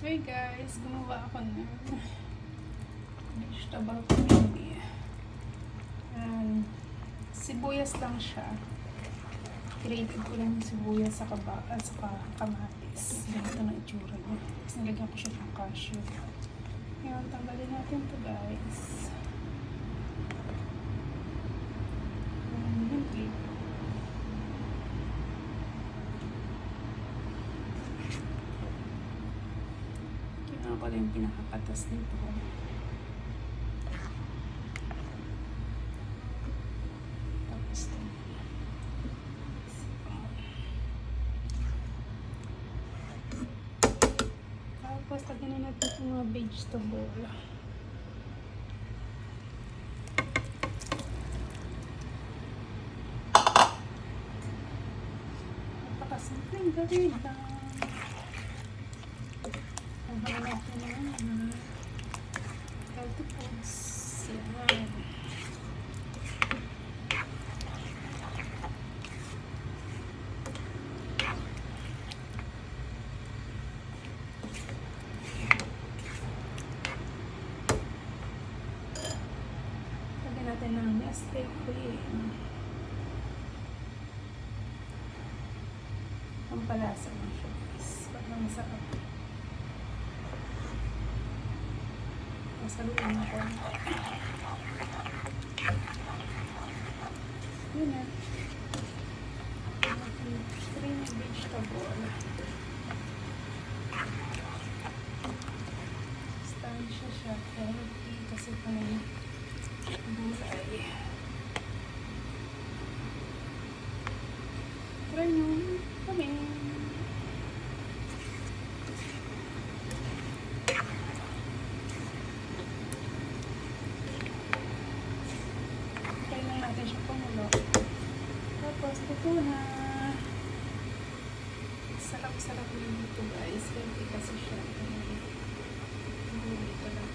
Hey guys, gumawa ako ng vegetable curry. And sibuyas lang siya. Created ko lang yung sibuyas sa kamatis. Ganito na itsura niya. Tapos nilagyan ko siya ng cashew. Ngayon, tanggalin natin ito guys. Kailangan ko lang yung pinakapatas nito. Tapos ito. Tapos lagyan na natin itong mga vegetable. Napakasimpleng gawin lang. Pagbawa natin ng healthy foods. Yan. Lagyan natin ng Nestle cream. Pampalasa ng siya guys. Parang masarap. Masaluin na ko. Yun na. String vegetable. Stansya siya. Healthy kasi pa yung gulay. Try nyo kami. Natin siya pumulo. Tapos, ito na. Sarap-sarap yung dito guys. Healthy kasi siya. Gulay ko lang.